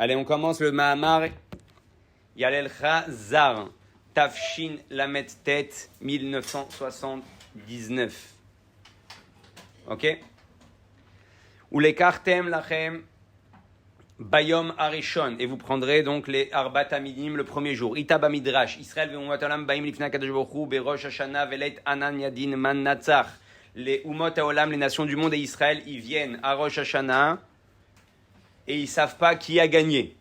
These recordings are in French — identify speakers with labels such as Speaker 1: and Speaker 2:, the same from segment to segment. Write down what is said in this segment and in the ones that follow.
Speaker 1: Allez, on commence le Mahamar Yalel Chazar, Tafshin Lamet Tet, 1979. Ok? Ou les kartem lachem bayom arishon, et vous prendrez donc les arbat amidim le premier jour. Itaba midrash, Israël ve'umot olam baim lifna kadosh baruch hu berosh hashana velet anan yadin man natzach. Les umot haolam, les nations du monde et Israël, ils viennent à Rosh Hashanah et ils savent pas qui a gagné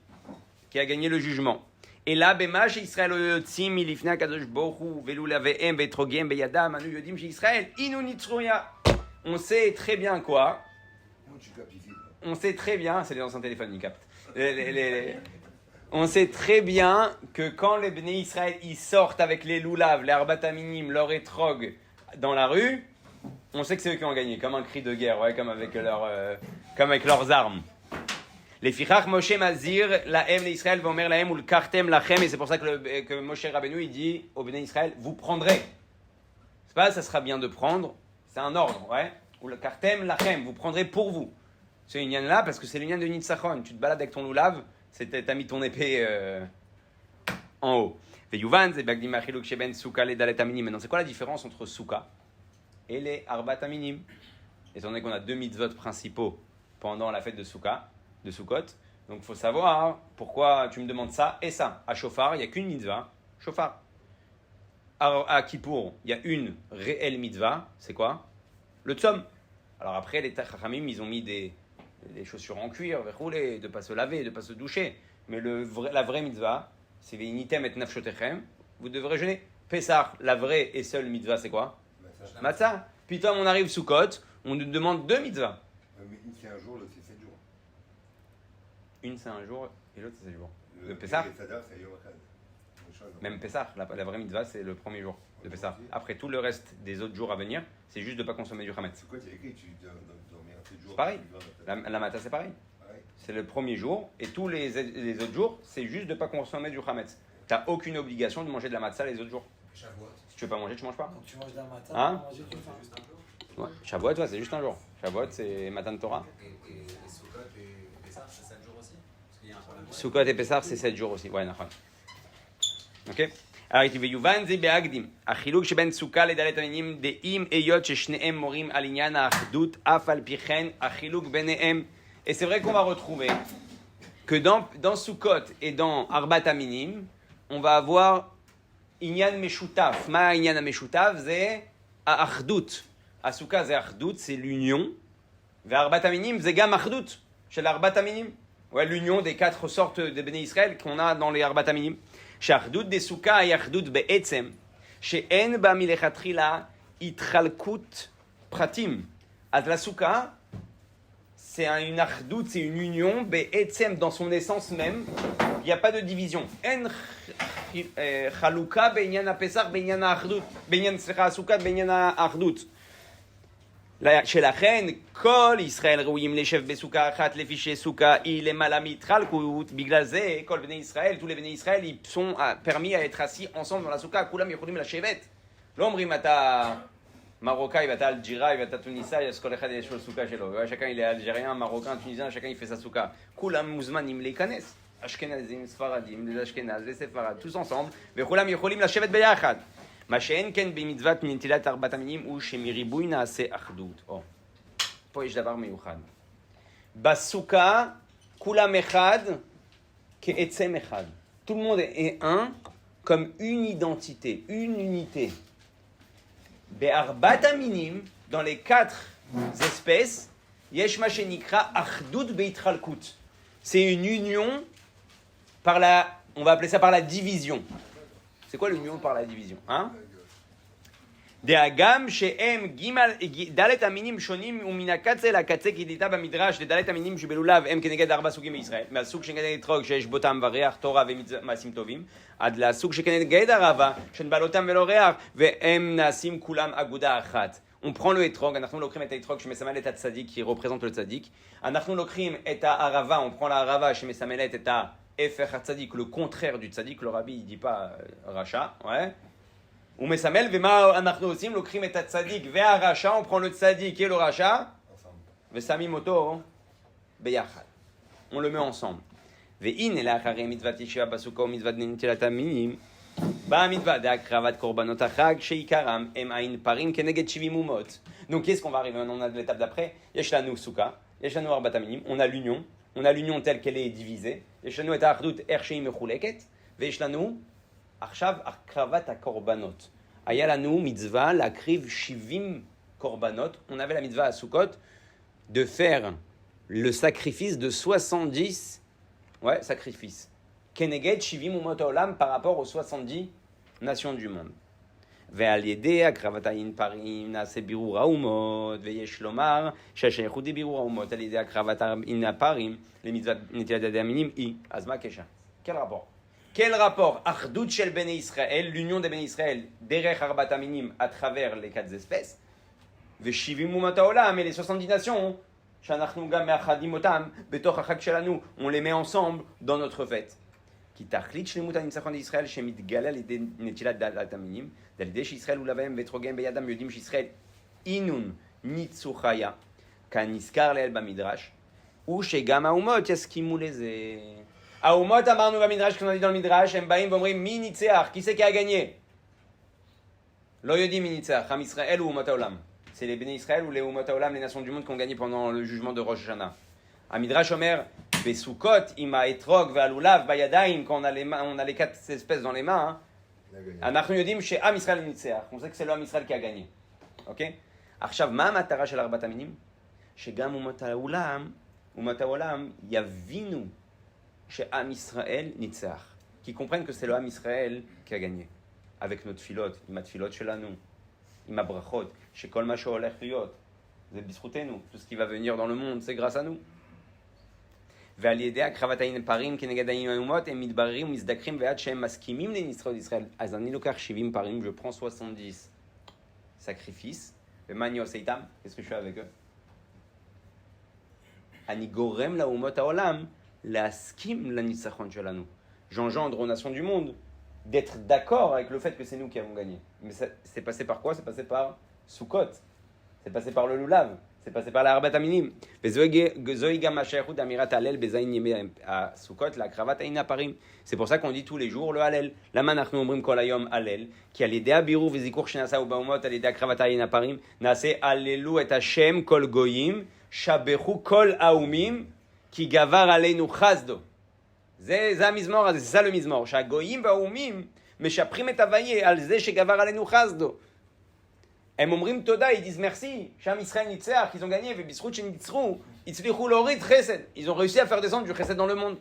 Speaker 1: le jugement. Et là, bema chez Israël yotzim milifna kadosh baruch hu velulavehem vetrogiem beyadam anu yodim chez Israël inu nitzruya. On sait très bien quoi. On sait très bien, c'est les anciens téléphones, ils captent. On sait très bien que quand les Bnei Israël ils sortent avec les loulav, les arbat aminim, leur étrog dans la rue, on sait que c'est eux qui ont gagné, comme un cri de guerre, ouais, comme avec leurs armes. Les fichach Moshe Mazir, la M l'Israël, Vomer la M ou le kartem lachem, et c'est pour ça que Moshe Rabbeinu il dit au Bnei Israël, vous prendrez. C'est pas, ça sera bien de prendre, c'est un ordre, ouais. Ou le kartem lachem, vous prendrez pour vous. C'est une là parce que c'est l'union de Nitzachon. Tu te balades avec ton loulav, t'as mis ton épée en haut. Maintenant, c'est quoi la différence entre Souka et les Arbat Aminim? Étant donné qu'on a deux mitzvot principaux pendant la fête de Souka, de Soukot, donc il faut savoir pourquoi tu me demandes ça et ça. À Shofar, il n'y a qu'une mitzvah, Shofar. À Kippour, il y a une réelle mitzvah, c'est quoi? Le Tzom. Alors après, les Chachamim, ils ont mis des chaussures en cuir, de ne pas se laver, de ne pas se doucher. Mais la vraie mitzvah, c'est Veinitem et Nafshotechem, vous devrez jeûner. Pessah, la vraie et seule mitzvah, c'est quoi? Matzah. Puis quand on arrive Soukot, on nous demande deux mitzvahs.
Speaker 2: Mais une c'est un jour, l'autre c'est 7 jours.
Speaker 1: Une c'est un jour et l'autre c'est 7 jours. Le Pessah. Même Pessah, la vraie mitzvah, c'est le premier jour de Pessah. Après tout le reste des autres jours à venir, c'est juste de ne pas consommer du Hametz.
Speaker 2: C'est quoi, tu as écrit, tu dormir 7 jours?
Speaker 1: C'est pareil. La Matzah, c'est pareil. C'est le premier jour, et tous les autres jours, c'est juste de ne pas consommer du Hametz. Tu n'as aucune obligation de manger de la Matzah les autres jours.
Speaker 3: Shavuot.
Speaker 1: Si tu ne veux pas manger, tu ne manges pas.
Speaker 3: Donc tu manges de la matin,
Speaker 1: Hein?
Speaker 3: tu manges juste un jour.
Speaker 1: Ouais. Shavuot, ouais, c'est juste un jour. Shavuot, c'est Matan Torah.
Speaker 4: Et Sukkot et Pessah, c'est 7 jours aussi? Parce qu'il y a un problème.
Speaker 1: Sukkot et Pessah, c'est 7 jours aussi. Ouais, d'accord. Ok? Alors, il dit, Yuvan ze be'agdim. Achiluk sheben Sukkah ledalet aminim de'im eyot sheshneem morim al inyan ha'achdut af al pichen achiluk benehem. Et c'est vrai qu'on va retrouver que dans Sukkot et dans Arbat Aminim, on va avoir Inyan Meshutaf. Ma Inyan Meshutaf, c'est Achdut. À Sukkah, c'est Achdut, c'est l'union. Vers Arbat Aminim, c'est Gam Achdut. Chez l'Arbat Aminim. Ouais, l'union des quatre sortes de Béné Israël qu'on a dans les Arbat Aminim. Chez Achdut de Sukkah et Achdut Be'etzem. Chez En Ba Milechatrila, Itralkut Pratim. À la Sukkah, c'est une achdout, c'est une union, be'etzem, dans son essence même, il n'y a pas de division. En chaluka be'inyan ha'pesach be'inyan ha'achdout, be'inyan ha'sukat be'inyan ha'achdout. Chez la reine, kol Israël rouim leshev be'suka achat lefi shesuka il est malamitral kout biglaze kol bnei Israël, tous les bnei Israël, ils sont permis à être assis ensemble dans la souka. Kulam yocholim la shevet. L'omrim ata Marocain, il va à Algérie, il va à Tunisia, il y a ce qu'on a des choses souka chez lui. Chacun il est algérien, marocain, tunisien, chacun il fait sa souka. Kulam muzmanim leikanes. Ashkenazim, Sfaradim, les Ashkenaz, les Sepharad, tous ensemble. Vechulam yocholim la shevet beyachad. Ma she'en ken b'mitzvat mintilat arbat aminim ou shemiribuy naaseh achdut. Oh. פה יש דבר מיוחד. בסוכה כולם אחד כעצם אחד. Tout le monde est un comme une identité, une unité. Be'arbat aminim, dans les quatre espèces, yesh ma shenikra achdut be'itralkut. C'est une union par on va appeler ça par la division. C'est quoi l'union par la division, hein? דאגם שהם דלת המינים שונים ומן הקצה לקצה כי דיתה במדרש לדלת המינים שבלולב הם כנגד 4 סוגים בישראל מהסוג שכנגד אתרוג שיש בו טעם וריח תורה ומעשים טובים עד לסוג שכנגד הרבה שאין בה לא טעם ולא ריח והם נעשים כולם אגודה אחת. On prend le etrog, אנחנו לוקחים את האתרוג שמסמל את הצדיק qui représente le צדיק, אנחנו לוקחים את הערבה, on prend la arava שמסמלת את ההפך הצדיק, le contraire du צדיק, le rabbi il dit pas rachat, ouais. הוא מסמל, ומה אנחנו עושים? לוקחים את הצדיק והרשע, on prend le צדיק et le רשע, ושמים אותו ביחד. On le met ensemble. והנה לאחרי מצוות ישיבה בסוכה ומצוות נטילת המינים, באה המצווה d'akravat korbanot hachag sheikaram em ain parim keneged 70 umot. Donc qu'est-ce qu'on va arriver maintenant? On a de l'étape d'après. Yesh lanu souka, yesh lanu arbat aminim. On a l'union telle qu'elle est divisée. Yesh lanu et achdut ershei mechuleket, veyesh lanu achshav akravat hakorbanot. Aya lanu mitzvah lakriv 70 korbanot. On avait la mitzvah à Sukkot de faire le sacrifice de 70 sacrifices. Keneged Shivim Umot Haolam par rapport aux 70 nations du monde. Ve'al yedei akravat hain parim na'aseh birur ha'umot ve'yesh lomar she'hashayachut birur ha'umot al yedei akravat hain parim les mitzvot netilat haminim hi. Az ma kesha? Quel rapport? Achdut shel Bnei Israël, l'union des Bnei Israël, derech arbat haminim à travers les 4 espèces. Ve'shivim umot haolam et les 70 nations. Shanachnu gam me'achadim otam betoch hachag shelanu. On les met ensemble dans notre fête. כי תכלית שלמות הניצחון לישראל שמתגלה על ידי נטילת דעת המינים, על ידי שישראל ולבהם ואתרוגיהם בידם יודעים שישראל אינון ניצחו חיה, כנזכר לעיל במדרש, ושגם האומות יסכימו לזה. האומות אמרנו במדרש, כשאנחנו dans le מדרש, הם באים ואומרים מי ניצח, qui c'est qui a gagné? לא יודעים מי ניצח, עם ישראל ואומות העולם. C'est les bénis Israël ou les אומות העולם, les nations du monde qui ont gagné pendant le jugement de Rosh Hashanah. המדרש אומר, בסוכות עם האתרוג והלולב בידיים, quand on a les 4 espèces dans les mains, אנחנו יודעים שעם ישראל ניצח. On sait que c'est le עם ישראל qui a gagné. אוקיי? עכשיו, מה המטרה של ארבעת המינים? שגם אומות העולם יבינו שעם ישראל ניצח. qui comprennent que c'est le עם ישראל qui a gagné. avec nos תפילות, עם התפילות שלנו, עם הברכות, שכל מה שהולך להיות, זה בזכותנו. tout ce qui va venir dans le monde, c'est grâce à nous. ועל ידי הקרבת העין פרים כנגד העין האומות, הם מתבררים ומזדכרים ועד שהם מסכימים לנצחו ישראל. אז אני לוקח 70 פרים, je prends 70 sacrifices, ומה אני עושה איתם? qu'est-ce que je fais avec eux? אני גורם לאומות העולם להסכים לניצחון שלנו. j'engendre aux nations du monde d'être d'accord avec le fait que c'est nous qui avons gagné. Mais ça, c'est passé par quoi? C'est passé par Sukkot. C'est passé par le lulav. C'est passé par la arbat aminim. C'est pour ça qu'on dit tous les jours le Hallel. Lama nachnu omrim kol hayom Hallel, ki al yedei habiruv vezikur shenasa ubaumot al yedei akravat hayin aparim, naaseh allelu et Hashem kol goyim, shabechu kol haumim, ki gavar aleinu chazdo. זה המזמור הזה, זה ça le מזמור, שהגויים והאומים משפרים את הוויה על זה שגבר עלינו חסדו. הם אומרים תודה, ils disent merci, שעם ישראל ניצח, ils ont gagné, ובזכות שניצחו, הצליחו להוריד חסד. Ils ont réussi à faire descendre du חסד dans le monde.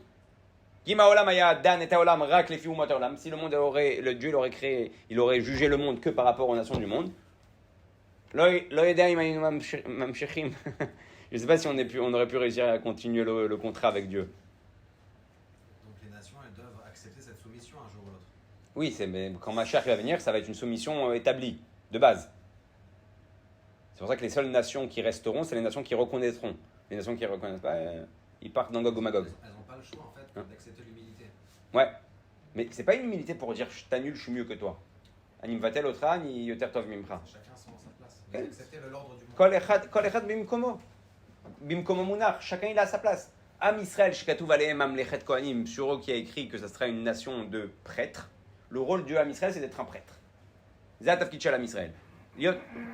Speaker 1: אם העולם היה דן את העולם רק לפי אומות העולם, si le monde aurait, le Dieu l'aurait créé, il aurait jugé le monde que par rapport aux nations du monde, לא יודע אם היינו ממשיכים. Je ne sais pas si on aurait pu réussir à continuer le contrat avec Dieu.
Speaker 4: Cette soumission un jour ou l'autre.
Speaker 1: Oui, mais quand Mashiach va venir, ça va être une soumission établie, de base. C'est pour ça que les seules nations qui resteront, c'est les nations qui reconnaîtront. Les nations qui ne reconnaissent pas, ils partent dans Gog ou Magog.
Speaker 4: Elles n'ont pas le choix, en fait, d'accepter l'humilité.
Speaker 1: Ouais, mais c'est pas une humilité pour dire je t'annule, je suis mieux que toi. Anim vatel otra, ni yoter tov mimcha.
Speaker 4: Chacun sans sa place. Vous acceptez l'ordre du monde.
Speaker 1: Kol echad bimkomo munach. Chacun il a sa place. Am Israël, shekatuv alehem mamlechet kohanim, sur eux qui a écrit que ça sera une nation de prêtres. Le rôle du Am Israël, c'est d'être un prêtre. C'est le tafkid shel Am Israël.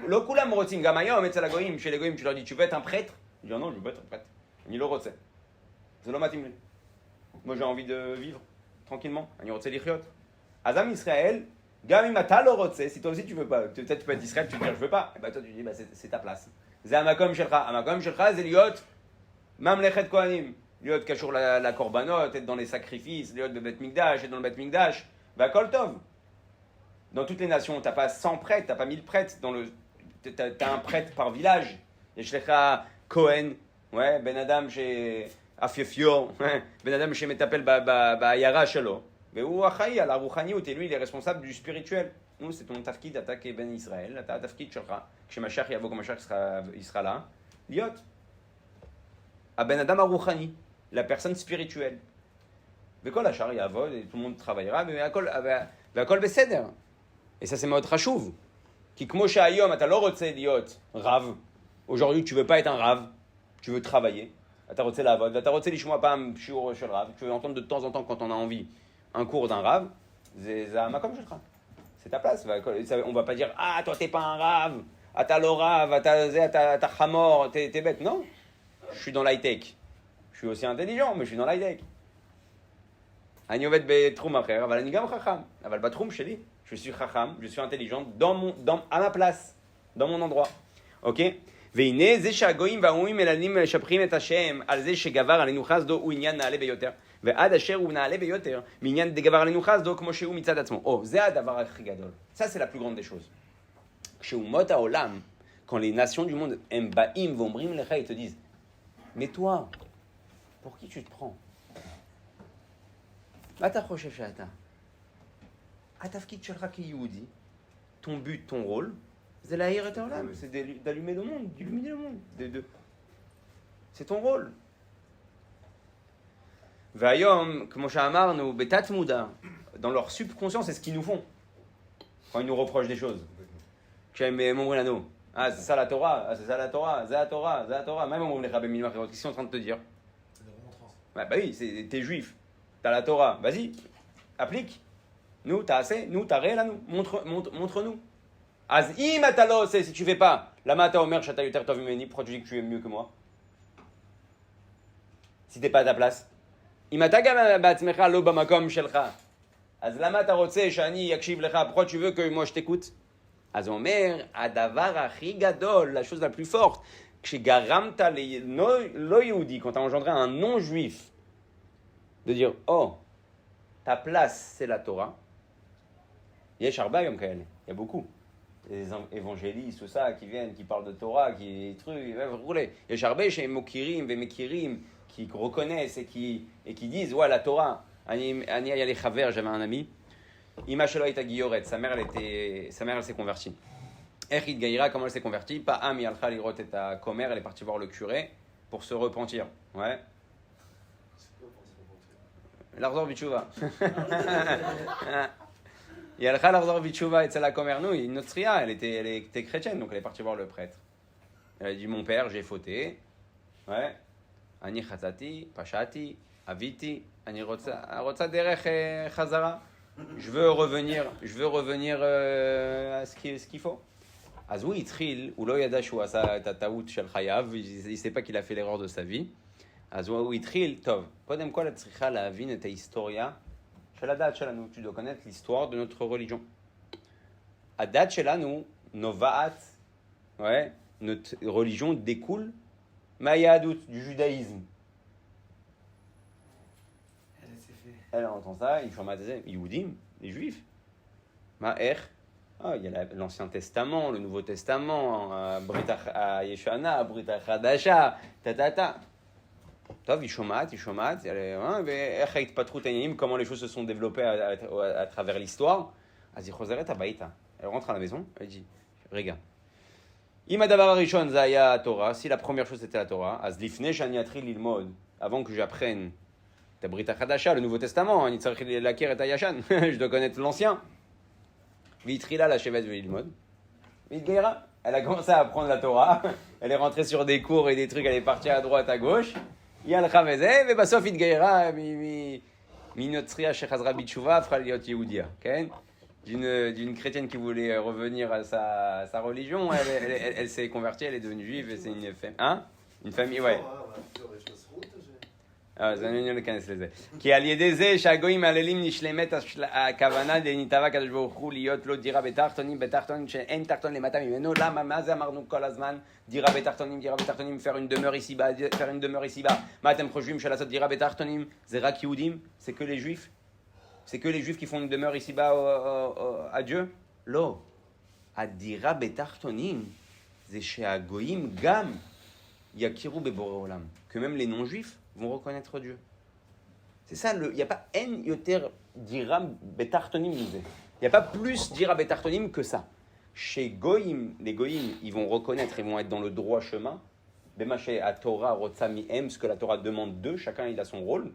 Speaker 1: Lo kulam rotzim gam hayom etzel hagoyim, chez les goyim, tu leur dis tu veux être un prêtre? Ils disent non, je veux pas être un prêtre. Ni lo rotze. C'est lo matim. Moi j'ai envie de vivre tranquillement. Ani rotze lichot. Az Am Israël, gam im ata lo rotze, si toi aussi tu veux pas, peut-être tu peux être Israël, tu veux dire je veux pas. Et bah toi tu dis bah c'est ta place. C'est amakom shelcha. Amakom shelcha c'est liot mamlechet kohanim. Liot kashur la korbanot, être dans les sacrifices, liot de Bet Mikdash, être dans le Bet Mikdash. Va kol tov. Dans toutes les nations, t'as pas 100 prêtres, t'as pas 1000 prêtres. T'as un prêtre par village. Yeshlecha Kohen, ouais, Ben Adam chez Afiofio, Ben Adam chez Metapel Bayara Shelo. Mais où Achaï, à la Rouchaniut, et lui, il est responsable du spirituel. Nous, c'est ton tafkid d'attaquer Ben Israël, t'as tafkid Shelcha. Chez Mashiach Yavo, quand Mashiach il sera là. Liot. À Ben Adam Arouchani, la personne spirituelle. Bekol Hachar Yavo, et tout le monde travaillera, mais Bekol Beseder. Et ça, c'est Maot Chashuv. Qui, kmo she'ayom, ata lo rotze liot rav. Aujourd'hui, tu veux pas être un rav, tu veux travailler. אתה רוצה לעבוד, ואתה רוצה לשמוע פעם שיעור של רב, tu veux entendre de temps en temps quand on a envie un cours d'un rave, זה המקום שלך. C'est ta place. On va pas dire, ah, toi, t'es pas un rave, ah, t'as le rave, t'as chamor, t'es bête. Non, je suis dans l'high-tech. Je suis aussi intelligent, mais je suis dans l'high-tech. אני עובד בתחום אחר, אבל אני גם חכם. אבל בתחום שלי, je suis חכם, je suis intelligent, à ma place, dans mon endroit. Ok? והנה זה שהגויים והאומים מלנים משבחים את השם על זה שגבר עלינו חסדו הוא עניין נעלה ביותר. ועד אשר הוא נעלה ביותר, מעניין דגבר עלינו חסדו כמו שהוא מצד עצמו. זה הדבר הכי גדול. Ça, c'est la plus grande des choses. כשאומות העולם, quand les nations du monde, הם באים ואומרים לך, ils te disent, mais toi, pour qui tu te prends? מה אתה חושב שאתה? התפקיד שלך כיהודי, ton but, ton rôle, c'est להאיר את העולם, c'est d'allumer le monde, d'illuminer le monde. C'est ton rôle. והיום, כמו שאמרנו, בתת מודע, dans leur subconscience, c'est ce qu'ils nous font. Quand ils nous reprochent des choses. כשהם אומרים לנו, c'est ça la Torah, c'est ça la Torah, זה התורה, זה התורה. מה הם אומרים לך במילים אחרות? Qu'est-ce qu'ils sont en train de te dire?
Speaker 4: C'est des remontrances.
Speaker 1: Bah oui, t'es juif, t'as la Torah, vas-y, applique. Nous, t'as assez, nous, t'as réel à nous, montre-nous. אז אם אתה לא עושה, si tu fais pas, למה אתה אומר שאתה יותר טוב ממני? Pourquoi tu dis que tu es mieux que moi? Si t'es pas à ta place. אם אתה גם בעצמך לא במקום שלך, אז למה אתה רוצה שאני אקשיב לך? Pourquoi tu veux que moi je t'écoute? אז הוא אומר, הדבר הכי גדול, la chose la plus forte, כשגרמת לא יהודי, quand t'as engendré un non-juif, de dire, oh, ta place c'est la Torah, יש הרבה היום כאלה, il y a beaucoup. Les évangélistes, tout ça, qui viennent, qui parlent de Torah, qui trucs, יש הרבה שהם מוקירים ומכירים, qui reconnaissent et qui disent, ouais, la Torah. אני היה לי חבר, j'avais un ami, אמא שלו הייתה גיורת, sa mère elle s'est convertie. איך היא התגיירה, comment elle s'est convertie? פעם היא הלכה לראות את הכומר, elle est partie voir le curé pour se repentir. Ouais. לחזור בתשובה. היא הלכה לחזור בתשובה אצל הכומר, nous, une notria, elle était chrétienne, donc elle est partie voir le prêtre. Elle a dit, mon père, j'ai fauté. Ouais. אני חטאתי, פשעתי, אביתי, אני רוצה דרך חזרה. Je veux revenir à ce qu'il faut. אז הוא התחיל, הוא לא ידע שהוא עשה את הטעות של חייו, il sait pas qu'il a fait l'erreur de sa vie. אז הוא התחיל, טוב, קודם כל את צריכה להבין את ההיסטוריה של הדת שלנו. Tu dois connaître l'histoire de notre religion. הדת שלנו נובעת, ouais, notre religion découle מהיהדות, du judaïsme. Elle entend ça, ils sont Yehudim, les juifs. איך? Il y a l'Ancien Testament, le Nouveau Testament, ברית הישנה, ברית החדשה, טה. טוב, היא שומעת, ואיך ההתפתחות העניינים, comment les choses se sont développées à travers l'histoire. אז היא חוזרת הביתה, elle rentre à la maison, elle dit, רגע, אם הדבר הראשון זה היה התורה, si la première chose c'était la Torah, אז לפני שאני אתחיל ללמוד, avant que j'apprenne את הברית החדשה, le Nouveau Testament, אני צריך להכיר את הישן, je dois connaître l'ancien. והיא התחילה לשבת וללמוד, והתגיירה. Elle a commencé à apprendre la Torah, elle est rentrée sur des cours et des trucs, elle est partie à droite, à gauche, היא הלכה וזה, ובסוף התגיירה מנוצריה שחזרה בתשובה, הפכה להיות יהודיה, כן? D'une chrétienne qui voulait revenir à sa religion, elle s'est convertie, elle est devenue juive et c'est une femme. Hein? Une famille, ouais. אז אני לא אכנס לזה. כי על ידי זה שהגויים מעללים נשלמת הכוונה דניתבה הקדוש ברוך הוא להיות לו דירה בתחתונים שאין תחתון למטה ממנו. למה? מה זה אמרנו כל הזמן? דירה בתחתונים, faire une demeure ici-bas. מה אתם חושבים שלעשות דירה בתחתונים זה רק יהודים? C'est que les juifs? C'est que les juifs qui font une demeure ici-bas à Dieu? לא. הדירה בתחתונים זה שהגויים גם יכירו בבורא עולם. Que même les non-juifs vont reconnaître Dieu. C'est ça, il n'y a pas en yoter diram betartonim disait. Il n'y a pas plus dira betartonim que ça. Chez Goïm, les Goïm, ils vont reconnaître, ils vont être dans le droit chemin. Bemaché à Torah, Rotsami M, ce que la Torah demande d'eux, chacun il a son rôle.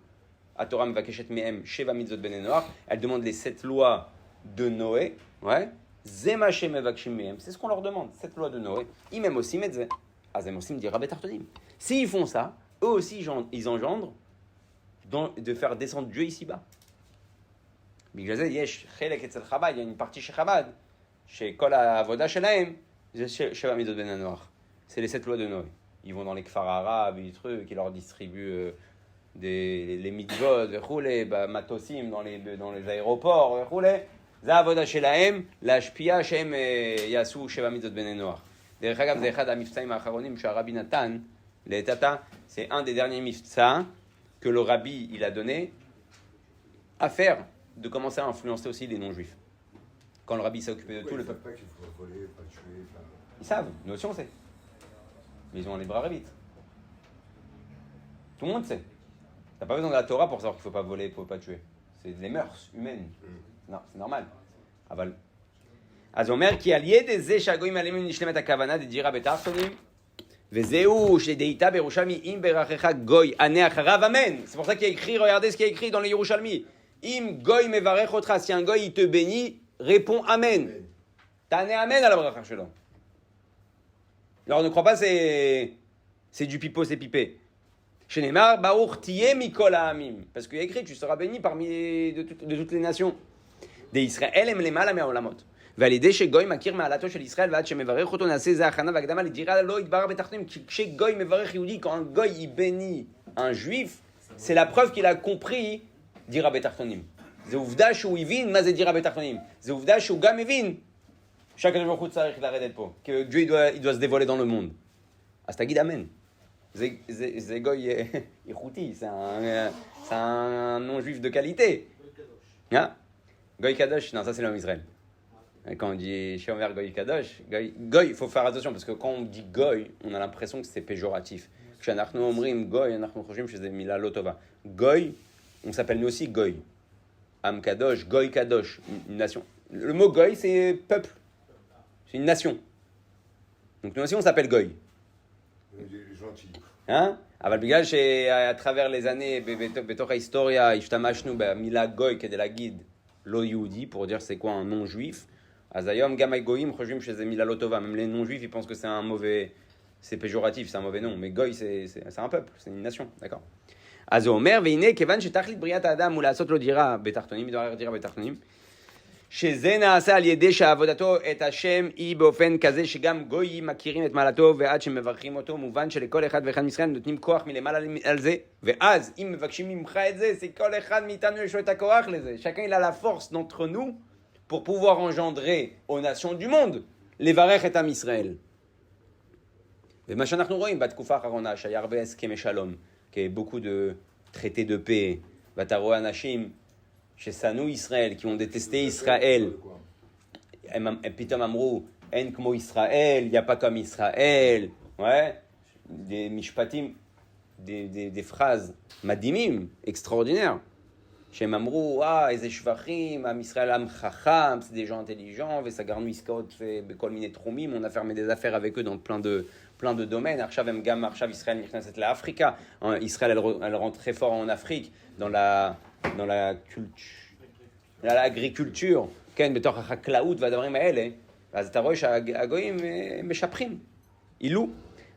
Speaker 1: À Torah, Mvakeshet Mehem, Sheva Mitzvot Ben Noach, elle demande les 7 lois de Noé. Ouais. Zemaché Mevakshim Mehem, c'est ce qu'on leur demande, 7 lois de Noé. Ils m'aiment aussi Metzé. Azem aussi me dira betartonim. S'ils font ça, eux aussi, ils engendrent de faire descendre Dieu ici-bas. בגלל זה יש חלק אצל חב"ד, il y a une partie chez חב"ד, שכל העבודה שלהם, זה 7 מידות בני נוח. C'est les 7 lois de Noé. Ils vont dans les kfars arabes, des trucs, ils leur distribuent les mitzvot, וכולי, במטוסים, dans les aéroports, וכולי. זה העבודה שלהם, להשפיע שהם יעשו 7 מידות בני נוח. דרך אגב, זה אחד המבצעים האחרונים שהרבי נתן לתתה, c'est un des derniers מבצעים que le rabbi il a donné à faire, de commencer à influencer aussi les non-juifs. Quand le rabbi s'est occupé de tout, le peuple.
Speaker 2: Pas qu'il faut voler, pas tuer.
Speaker 1: Ils savent, nous aussi on sait. Mais ils ont les bras vite. Tout le monde sait. T'as pas besoin de la Torah pour savoir qu'il faut pas voler, qu'il faut pas tuer. C'est des mœurs humaines. Non, c'est normal. אבל... אז הוא אומר, כי על ידי זה שהגויים עליהם נשלמת הכוונה דדירה בתחתונים, וזהו שדאיתה בירושלמי, אם ברכך גוי ענה אחריו, אמן. C'est pour ça qu'il y a écrit, regardez ce qu'il y a écrit dans le Yerushalmi. אם גוי מברך אותך, si un goy il te bénit, réponds amen. תענה amen à la bracha שלו. Alors ne crois pas, c'est du pipeau, c'est pipé. שנאמר, ברוך תהיה מכל העמים. Parce qu'il y a écrit, tu seras béni parmi de toutes les nations. דישראל הם למעלה מהעולמות. ועל ידי שגוי מכיר מעלתו של ישראל ועד שמברך אותו נעשה זה הכנה והקדמה לדירה לא יתברך בתחתונים. כשגוי מברך יהודי, quand un goy il bénit un juif, c'est la preuve qu'il a compris דירה בתחתונים. זה עובדה שהוא הבין מה זה דירה בתחתונים. זה עובדה שהוא גם הבין שהקדוש ברוך הוא צריך לרדת פה. que Dieu il doit se dévoiler dans le monde. אז תגיד אמן. זה גוי איכותי, c'est un non-juif de qualité. Hein? Goy Kadosh, non, ça c'est l'homme Israël. Quand on dit chez Omer Goy Kadosh, Goy, il faut faire attention parce que quand on dit Goy, on a l'impression que c'est péjoratif. כשאנחנו אומרים Goy, אנחנו חושבים שזה מילה לא טובה. Goy, on s'appelle nous aussi Goy. Am Kadosh, Goy Kadosh, une nation. Le mot Goy, c'est peuple. C'est une nation. Donc nous aussi, on s'appelle Goy.
Speaker 2: Gentil.
Speaker 1: Hein? אבל בגלל qu'à travers les années, בתוך ההיסטוריה, השתמשנו במילה גוי כדי להגיד לא יהודי, pour dire c'est quoi un non-juif, אז היום גם הגויים חושבים שזה מילה לא טובה, même les non-juifs, ils pensent que c'est un mauvais, c'est péjoratif, c'est un mauvais nom, mais גוי c'est un peuple, c'est une nation, d'accord? אז הוא אומר, והנה, כיוון שתכלית בריאת האדם הוא לעשות לו דירה בתחתונים, מדבר דירה בתחתונים, שזה נעשה על ידי שעבודתו את השם היא באופן כזה שגם גויים מכירים את מעלתו ועד שמברכים אותו, מובן שלכל אחד ואחד מישראל נותנים כוח מלמעלה על זה, ואז אם מבקשים ממך את זה, c'est כל אחד מאיתנו יש לו את הכוח לזה. Chacun il a la force d'entre nous pour pouvoir engendrer aux nations du monde, לברך את עם ישראל. ומה שאנחנו רואים בתקופה האחרונה, שהיה הרבה הסכמי שלום, beaucoup de traités de paix, ואתה רואה אנשים ששנאו ישראל, qui ont détesté Israël, פתאום אמרו, אין כמו ישראל, il n'y a pas comme Israël, ouais, des משפטים, des phrases מדהימים, extraordinaires, שהם אמרו, איזה שבחים, עם ישראל עם חכם, c'est des gens intelligents, וסגרנו עסקאות בכל מיני תחומים, on a fermé des affaires avec eux dans plein de domaines. עכשיו הם גם, עכשיו ישראל נכנסת לאפריקה, ישראל elle rentre très fort en Afrique, dans l'agriculture, כן, בתוך החקלאות והדברים האלה, אז אתה רואה שהגויים משפחים, אילו.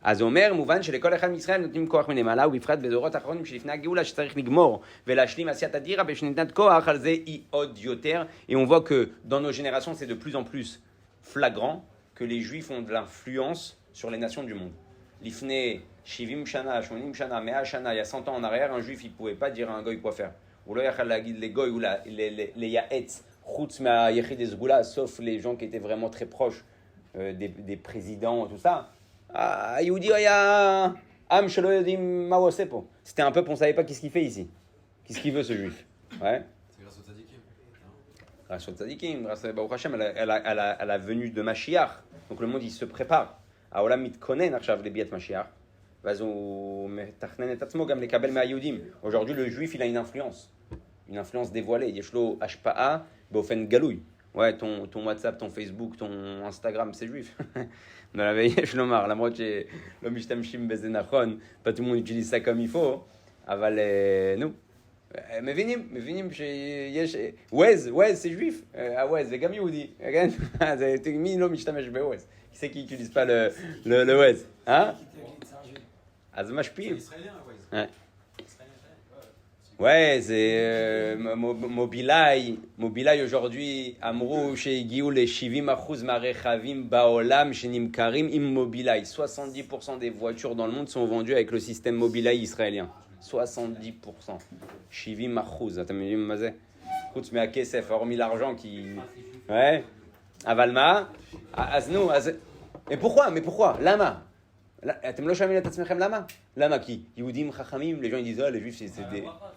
Speaker 1: אז הוא אומר, מובן שלכל אחד מישראל נותנים כוח מלמעלה, ובפרט בדורות האחרונים שלפני הגאולה שצריך לגמור ולהשלים עשיית הדירה בשניתנת כוח, על זה היא עוד יותר. Et on voit que dans nos générations, c'est de plus en plus flagrant que les juifs ont de l'influence sur les nations du monde. לפני 70 שנה, 80 שנה, 100 שנה, il y a 100 ans en arrière, un juif, il ne pouvait pas dire à un goy quoi faire. הוא לא יכל להגיד לגוי ou לייעץ חוץ מהיחיד הסגולה, sauf les gens qui étaient vraiment très proches des présidents, tout ça. היהודי היה עם שלא יודעים מה הוא עושה פה. C'était un peuple, on ne savait pas qu'est-ce qu'il fait ici. Qu'est-ce qu'il veut ce juif. Ouais.
Speaker 4: C'est grâce aux tzadikim.
Speaker 1: Grâce aux tzadikim, grâce à Baruch Hashem, à la venue de Mashiach. Donc le monde il se prépare. העולם מתכונן עכשיו לביאת משיח, ואז הוא מתכנן את עצמו גם לקבל מהיהודים. Aujourd'hui le juif il a une influence dévoilée, יש לו השפעה באופן גלוי. Ouais, ton WhatsApp, ton Facebook, ton Instagram, c'est juif. On l'avait, יש לומר, למרות שלא משתמשים בזה נכון, pas tout le monde utilise ça comme il faut, אבל נו, מבינים שיש, וויז c'est juif, וויז זה גם יהודי, כן? מי לא משתמש בוויז? Qui c'est qui n'utilise pas le Waze? Hein? אז
Speaker 4: C'est
Speaker 1: משפיעים.
Speaker 4: israélien, ouais.
Speaker 1: Ouais.
Speaker 4: Israélien, ouais.
Speaker 1: Ouais, c'est Mobileye aujourd'hui, אמרו שהגיעו ל-70% מהרכבים בעולם שנמכרים עם מובילאיי. 70% des voitures dans le monde sont vendues avec le système Mobileye israélien. 70%. 70%, אתם מבינים מה זה? חוץ מהכסף, hormis l'argent qui... Ouais. אבל מה? אז נו, אז... Mais pourquoi? למה? אתם לא שומעים את עצמכם למה? למה? כי יהודים חכמים, les gens ils disent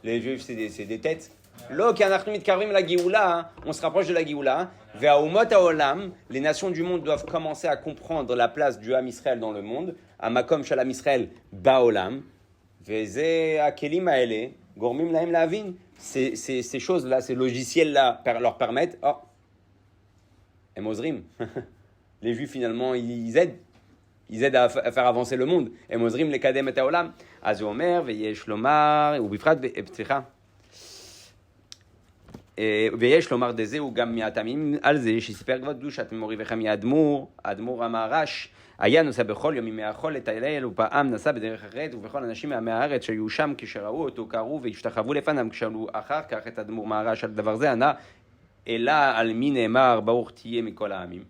Speaker 1: les juifs c'est des têtes. לא, כי אנחנו מתקרבים לגאולה, on se rapproche de la גאולה, והאומות העולם, les nations du monde doivent commencer à comprendre la place du עם ישראל dans le monde, המקום של עם ישראל בעולם, וזה הכלים האלה, גורמים להם להבין, ces choses-là, ces logiciels-là leur permettent, הם עוזרים. Les juifs finalement, ils aident à faire avancer le monde. הם עוזרים לקדם את העולם. אז הוא אומר, ויש לומר, ובפרט, סליחה, ויש לומר דזה, הוא גם מהטעמים על זה, שסיפר כבוד קדושת מורי וחמי האדמו"ר המהר"ש, היה נוסע בכל יום ימי החול לטייל, ופעם נסע בדרך אחרת, ובכל אנשים מעמי הארץ שהיו שם, כשראו אותו, קראו והשתחוו לפניו, כשאלו אחר כך את האדמו"ר מהר"ש על דבר זה, ענה, אלא על מי נאמר, ברוך תהיה מכל העמים.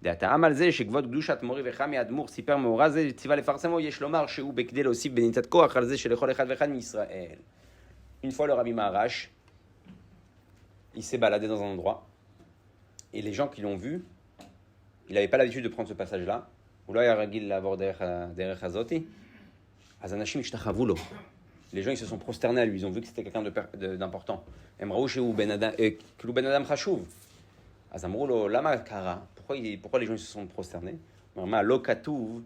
Speaker 1: דעתם על זה שכבוד קדושת מורי וחמי האדמו"ר סיפר מאורע זה, ציווה לפרסמו, יש לומר שהוא בכדי להוסיף בנתת כוח על זה שלכל אחד ואחד מישראל. Une fois le Rabbi Maharash, il s'est baladé dans un endroit, et les gens qui l'ont vu, il n'avait pas l'habitude de prendre ce passage-là, הוא לא היה רגיל לעבור דרך הזאתי, אז אנשים השתחוו לו. Les gens ils se sont prosternés à lui, ils ont vu que c'était quelqu'un d'important. הם ראו שהוא כאילו בן אדם חשוב. אז אמרו לו, למה קרה? pourquoi les gens se sont prosternés? הוא אמר, לא כתוב,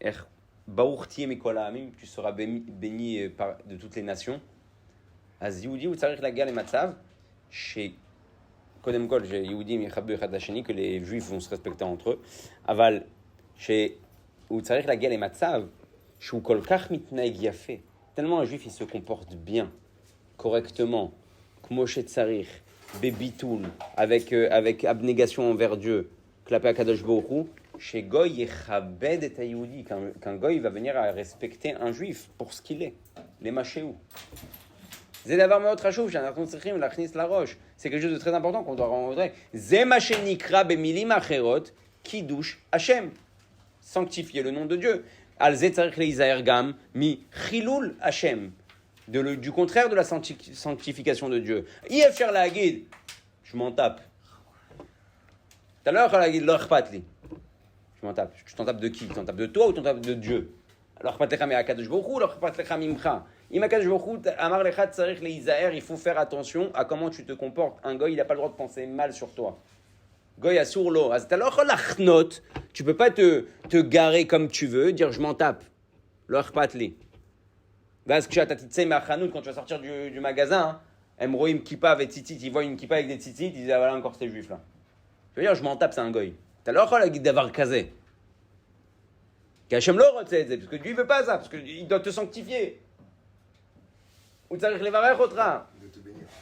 Speaker 1: איך ברוך תהיה מכל העמים, tu seras béni de toutes les nations. אז יהודי הוא צריך להגיע למצב שקודם כל שיהודים יכבדו אחד לשני, que les juifs vont se respecter entre eux, אבל שהוא צריך להגיע למצב שהוא כל כך מתנהג יפה, tellement un juif il se comporte bien, correctement, כמו שצריך, בביטול, avec abnégation envers Dieu, כלפי הקדוש ברוך הוא, שגוי יכבד את היהודי, qu'un goy va venir à respecter un juif pour ce qu'il est, למה שהוא. זה דבר מאוד חשוב שאנחנו צריכים להכניס לראש. C'est quelque chose de très important qu'on doit rencontrer. זה מה שנקרא במילים אחרות, קידוש השם. Sanctifier le nom de Dieu. על זה צריך להיזהר גם מחילול השם. Du contraire de la sanctification de Dieu. אי אפשר להגיד, je m'en tape. אתה לא יכול להגיד, לא אכפת לי. Je m'en tape. Tu t'en tapes de qui? Tu t'en tapes de toi ou tu t'en tapes de Dieu? לא אכפת לך מהקדוש ברוך הוא, לא אכפת לך ממך. אם הקדוש ברוך הוא אמר לך, צריך להיזהר, il faut faire attention à comment tu te comportes. Un goy, il n'a pas le droit de penser mal sur toi. Goy אסור לו. אז אתה לא יכול לחנות, tu peux pas te garer comme tu veux, dire je m'en tape. לא אכפת לי. ואז כשאתה תצא מהחנות, quand tu vas sortir du magasin, הם רואים כיפה וציצית, ils voient une כיפה avec des ציצית, ils disent, ah voilà encore ces juifs là. Je veux dire, je m'en tape, c'est un goy. אתה לא יכול להגיד דבר כזה. כי השם לא רוצה את זה, parce que Dieu veut pas ça, parce qu'il doit te sanctifier. הוא צריך לברך אותך.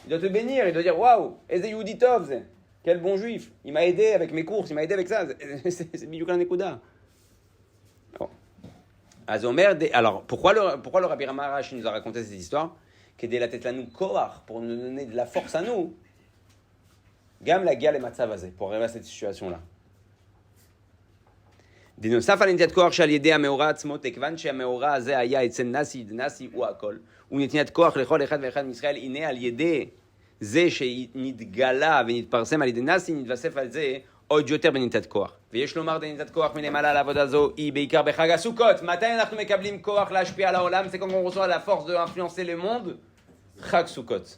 Speaker 1: Il doit te bénir, il doit dire, waouh, איזה יהודי טוב זה. Quel bon juif. Il m'a aidé avec mes courses, il m'a aidé avec ça. C'est בדיוק הנקודה. אז הוא אומר, alors pourquoi le Rabbi Maharash nous a raconté cette histoire? כדי לתת לנו כוח, pour nous donner de la force à nous, גם להגיע למצב הזה, pour arriver à cette situation-là. דנוסף על נתינת כוח שעל ידי המאורע עצמו, כיוון שהמאורע הזה היה אצל נשיא הוא הכל, ונתינת כוח לכל אחד ואחד מישראל, הנה על ידי זה שנתגלה ונתפרסם על ידי נשיא, נתווסף על זה עוד יותר בנתינת כוח. ויש לומר דנתינת כוח מלמעלה לעבודה זו, היא בעיקר בחג הסוכות. מתי אנחנו מקבלים כוח להשפיע על העולם? C'est quand on reçoit la force d'influencer le monde. חג סוכות.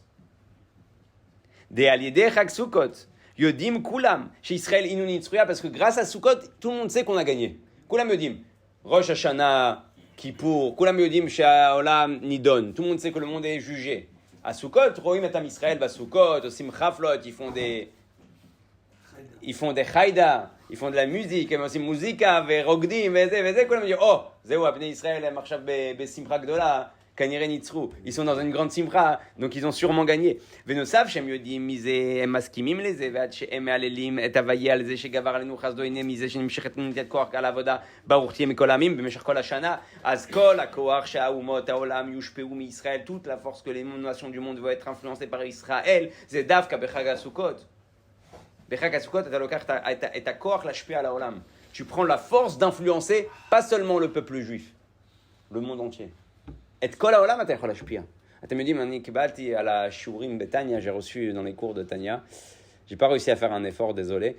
Speaker 1: על ידי חג סוכות. יודעים כולם שישראל אינו ניצחויה, parce que grâce à Sukkot, tout le monde sait qu'on a gagné. כולם יודעים. ראש השנה, כיפור, כולם יודעים שהעולם נידון. tout le monde sait que le monde est jugé. à Sukkot, רואים את עם ישראל בסוכות, עושים חפלות, ils font des חיידה, ils font de la musique, הם עושים מוזיקה ורוקדים וזה, כולם יודעים, זהו, הבני ישראל הם עכשיו בשמחה גדולה, Kanire Nitzru. Ils sont dans une grande simcha, donc ils ont sûrement gagné. Venosav, Shem Yodim, Mise, Maskimim, les Evad, Shem Alelim, et Avaye, Alze, Shegavar, Alenu, Chazdoine, Mise, Shem Shechet, Nitiat Koach, Alavoda, Baruchti, Mikolamim, Bemeshach Kol Hashana, Azkol, Akoach, Shaumot, Aolam, Yushpeu, Israël, toute la force que les nations du monde vont être influencées par Israël, Zedav, Kabechag Sukkot. Bechag Sukkot, et ta Koach, l'Ashpea, à la Olam. Tu prends la force d'influencer pas seulement le peuple juif, le monde entier. Et kol haolam אתה יכול להשפיע. אתם יודעים, אני קיבלתי על השיעורים בתניה, j'ai reçu dans les cours de Tania. J'ai pas réussi à faire un effort, désolé.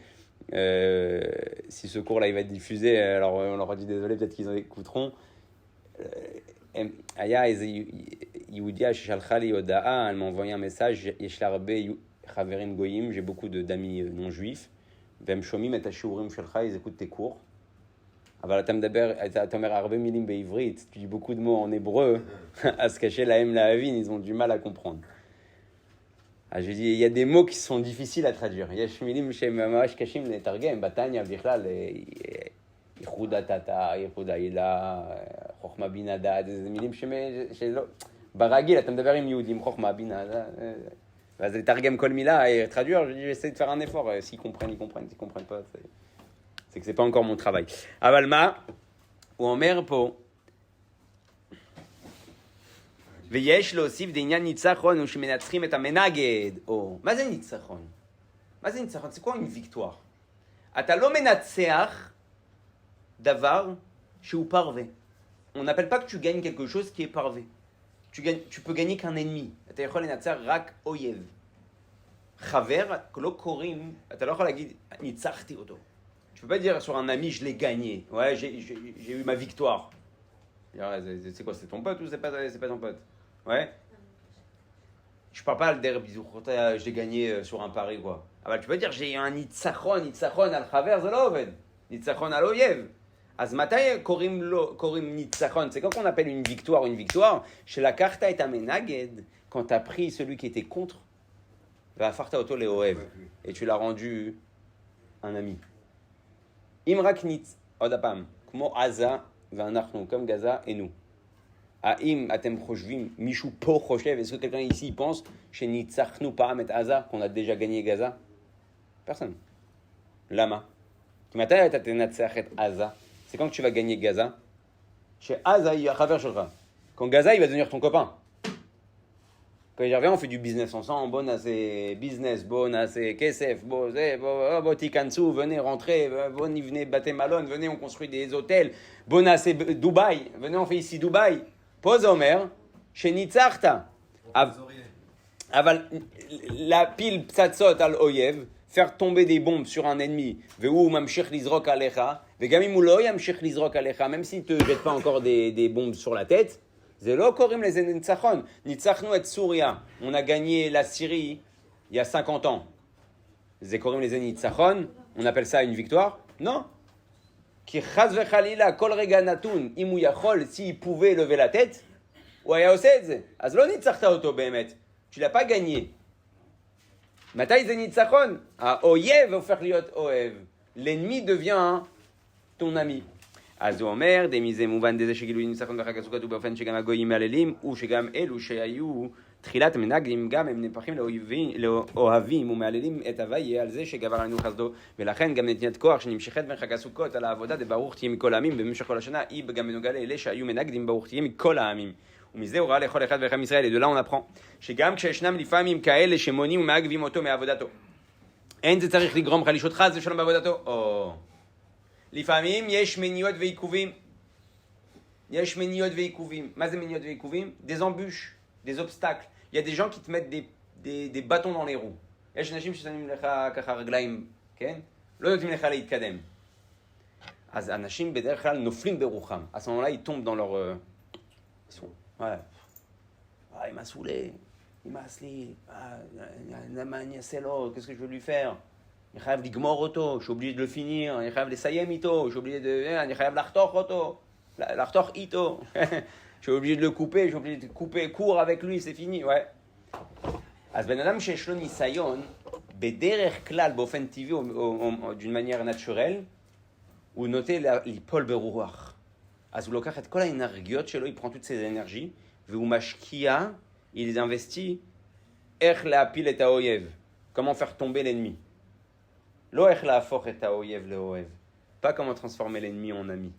Speaker 1: Si ce cours-là il va être diffusé, alors on leur a dit désolé, peut-être qu'ils en écouteront. היה איזה יהודיה ששלחה לי הודעה, elle m'a envoyé un message, יש לה הרבה חברים גויים, j'ai beaucoup d'amis non juifs, והם שומעים את השיעורים שלך, ils écoutent tes cours. אבל אתה מדבר, אתה אומר הרבה מילים בעברית, tu dis beaucoup de mots en hébreu, à se cacher la haine, la havine, ils ont du mal à comprendre. Je lui dis, il y a des mots qui sont difficiles à traduire. יש מילים שהם ממש קשים לתרגם, בתניה בכלל, ייחוד התתה, ייחוד העילה, חוכמה בינה דעת, זה מילים שלא... ברגיל, אתה מדבר עם יהודים, חוכמה בינה דעת, ואז לתרגם כל מילה et traduire, je dis, j'essaie de faire un effort, s'ils comprennent, ils comprennent, s'ils comprennent pas, c'est que c'est pas encore mon travail. אבל מה? הוא אומר פה, ויש להוסיף דעניין ניצחון הוא שמנצחים את המנגד, או מה זה ניצחון? מה זה ניצחון? זה quoi une victoire? אתה לא מנצח דבר שהוא parvé. On n'appelle pas que tu gagnes quelque chose qui est parvé. Tu peux gagner qu'un ennemi. אתה יכול לנצח רק אויב. חבר, לא קוראים, אתה לא יכול להגיד, ניצחתי אותו. Tu peux pas dire sur un ami, je l'ai gagné. Ouais, j'ai eu ma victoire. C'est quoi, c'est ton pote ou c'est pas ton pote? Ouais. Je parle pas de je l'ai gagné sur un pari, quoi. Ah bah, tu peux dire, j'ai eu un nitzachon al chaver, זה לא עובד. nitzachon al oyev. אז מתי קוראים nitzachon? C'est quand on appelle une victoire, chez la karta et amenaged, quand tu as pris celui qui était contre, והפכת אותו לאוהב, et tu l'as rendu un ami. אם רק עוד הפעם, כמו עזה ואנחנו, comme Gaza et nous. האם אתם חושבים, מישהו פה חושב, est-ce que quelqu'un ici pense שניצחנו פעם את עזה, qu'on a déjà gagné Gaza? Personne. למה? כי מתי אתה תנצח את עזה? C'est quand que tu vas gagner Gaza? שעזה היא החבר שלך. Quand Gaza, il va devenir ton copain. Quand il revient, on fait du business ensemble. Bon, c'est business, bon, c'est KSF, bon, Tikansou, venez rentrer, bon, venez Baté Malone, venez, on construit des hôtels. Bon, c'est Dubaï, venez, on fait ici Dubaï. Pose Omer, chez Nitzarta. La pile psatzot al oyev, faire tomber des bombes sur un ennemi, ve'ou mamshech lizrok alecha, ve'gamim ou lo yamshech lizrok alecha, même s'il te jette pas encore des bombes sur la tête. C'est là korim les nitzachon. Nitzachnu et Souria. On a gagné la Syrie il y a 50 ans. C'est korim les nitzachon. On appelle ça une victoire? Non. Ki chaz vechalila kol rega natun im hu yachol, s'il pouvait lever la tête, ou aya oseh et ze. Az lo nitzachta oto behemet. Tu l'as pas gagné. Matai ze nitzachon. Oyev hofer liot oev. L'ennemi devient ton ami. אז הוא אומר, דמיזה מובן דזה שגילוי ניצחון בחג הסוכות ובאופן שגם הגויים מהללים, ושגם אלו שהיו תחילת מנגדים, גם הם נהפכים לאוהבים ומהללים את הוויה על זה שגבר עלינו חסדו, ולכן גם נתינת כוח שנמשכת בין חג הסוכות על העבודה דברוך תהיה מכל העמים, במשך כל השנה היא גם בנוגע לאלה שהיו מנגדים ברוך תהיה מכל העמים. ומזה הוא ראה לכל אחד ואחד מישראל, et de là on apprend שגם כשישנם לפעמים כאלה שמונים ומעכבים אותו מעבודתו, אין זה צריך לגרום חלישות חס ושלום בעבודתו. לפעמים יש מניעות ועיכובים. יש מניעות ועיכובים. מה זה מניעות ועיכובים? Des embûches, des obstacles. Il y a des gens qui te mettent des bâtons dans les roues. יש אנשים ששמים לך ככה רגליים, כן? לא נותנים לך להתקדם. אז אנשים בדרך כלל נופלים ברוחם. À ce moment-là, ils tombent dans leur... Ils sont... Ouais. Ah, il m'a saoulé. Il m'a assis. Ah, qu'est-ce que je vais lui faire? אני חייב לגמור אותו, je suis obligé de le finir, אני חייב לסיים איתו, אני חייב לחתוך אותו, לחתוך איתו, je suis obligé de le couper, je suis obligé de couper court avec lui, c'est fini, ouais. אז בן אדם שיש לו ניסיון, בדרך כלל, באופן טבעי, או d'une manière naturelle, הוא נוטה ליפול ברוח. אז הוא לוקח את כל האנרגיות שלו, il prend toutes ses énergies, Veumashkia, il investit. Ech la'apil et ha'oyev. Comment faire tomber l'ennemi. Lo ech la'afoch et ha'oyev le'oev. Pas comment transformer l'ennemi en ami.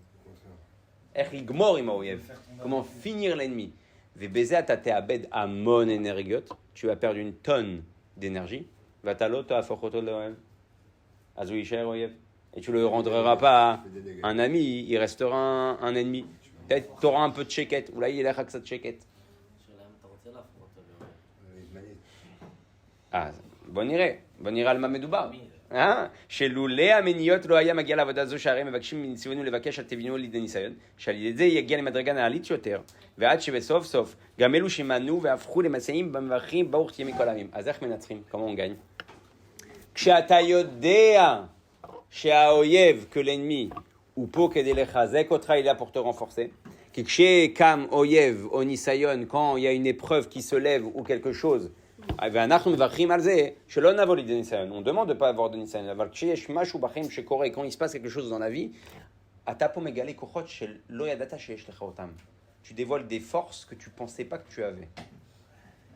Speaker 1: Ech ligmor im ha'oyev. Comment finir l'ennemi. Vebeze atate abed amon energiot. Tu as perdu une tonne d'énergie. Vatalo ta'afoch oto le'oev. Azou yisher oyev. Et tu le rendras pas un ami, il restera un ennemi. Peut-être tu auras un peu de chéquette. Ou là, il a que de chéquette. Ah, bon irait al mamedouba. Hein? Chez Loulé, Ameniot, Loaya, Magia, la Vodazo, Charem, Vakshim, Sivonu, Levakesh, Altevino, Lidenisayon, Chalideze, Yagia, les Madragan, Alit, Yoter, Veat, Chevesov, Sof, Gamelu, Shimanu, Veafrou, les Massaïm, Bamvachim, Baour, Yemikolamim, Azach, Menatrim. Comment on gagne? Kshatayodea, chez Aoyev, que l'ennemi, ou Po, Kedelecha, Zekotra, il est là pour te renforcer. Chez Kam, Oyev, Onisayon, quand il y a une épreuve qui se lève ou quelque chose, on demande de ne pas avoir de nisayon. Quand il se passe quelque chose dans la vie, tu dévoiles des forces que tu ne pensais pas que tu avais.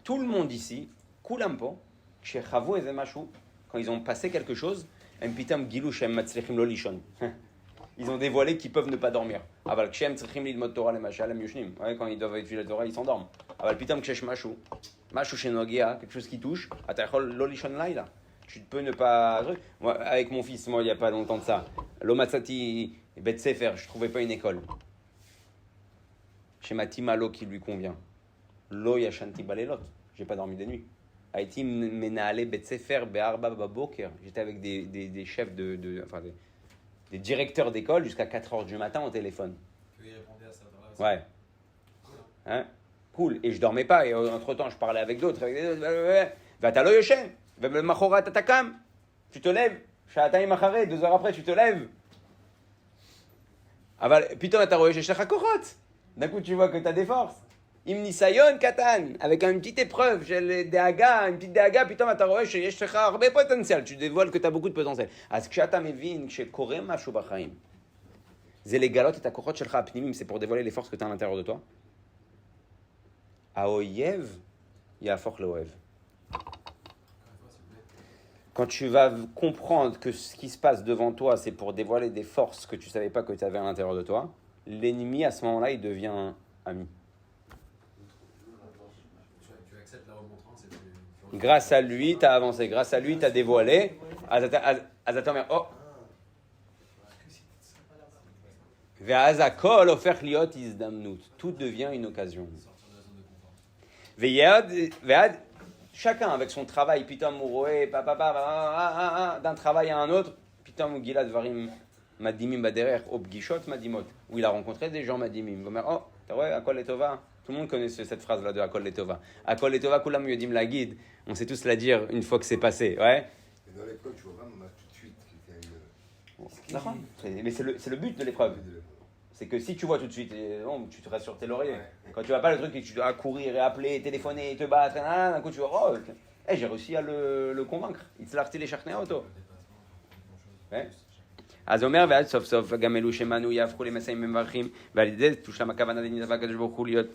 Speaker 1: Tout le monde ici, quand ils ont passé quelque chose, ils ont dévoilé qu'ils peuvent ne pas dormir. Quand ils doivent étudier la Torah, ils s'endorment. Quelque chose qui touche, tu peux ne pas. Moi, avec mon fils, moi, il n'y a pas longtemps de ça. L'Omatsati Bet Sefer, je ne trouvais pas une école. Chez Matimalo qui lui convient. Lo Yashanti Balelot, je n'ai pas dormi des nuits. Haïti Menale Bet Sefer Be'arba Baboker. J'étais avec des chefs des directeurs d'école jusqu'à 4h du matin au téléphone.
Speaker 4: Tu répondais à ça dans la
Speaker 1: Ouais. Hein? Cool. Et je dormais pas. Et entre-temps, je parlais avec d'autres. Vatalo yoshen. Vemachorat tatakam. Tu te lèves. Sha'atayim achare. 2 heures après, tu te lèves. Putain, t'as royesh shecha korot. D'un coup, tu vois que tu as des forces. Imnisayon katan. Avec une petite épreuve. J'ai une petite déaga. Putain, t'as royesh shecha harbe potentiel. Tu dévoiles que tu as beaucoup de potentiel. As kshata mevin kshekorem mashu b'chaim. Zelegalot et ta korot shelcha apnimim. C'est pour dévoiler les forces que tu as à l'intérieur de toi. Aoyev, Yafoch Loev. Quand tu vas comprendre que ce qui se passe devant toi, c'est pour dévoiler des forces que tu ne savais pas que tu avais à l'intérieur de toi, l'ennemi, à ce moment-là, il devient ami.
Speaker 4: Tu acceptes la remontrance et
Speaker 1: Grâce à lui, tu as avancé. Grâce à lui, tu as dévoilé. Oh! Ve'azakol ofer liot izdamnut. Tout devient une occasion. Ve'ad, chacun avec son travail, pitam mouroé, d'un travail à un autre, pitam mugilad varim madimim baderer, obgishot madimot, où il a rencontré des gens madimim. Oh, t'as vu, Akol Letova. Tout le monde connaît cette phrase-là de Akol Letova. Akol Letova, kulam yodim la guide. On sait tous la dire une fois que c'est passé, ouais.
Speaker 2: Et dans l'école, tu vois pas, on m'a tout de suite qui était
Speaker 1: D'accord. Mais c'est le but de l'épreuve. C'est que si tu vois tout de suite, tu te restes sur tes lauriers. Ouais. Quand tu vas pas le truc et que tu dois courir et appeler, téléphoner, te battre, d'un coup tu vois, oh, j'ai réussi à le convaincre. Il te l'a retiré les charnets auto. אז אומר, ועד סוף סוף גם אלו שמנו יהפכו למסעים ומברכים, ועל ידי תושלם הכוונה דנית הקדוש ברוך הוא להיות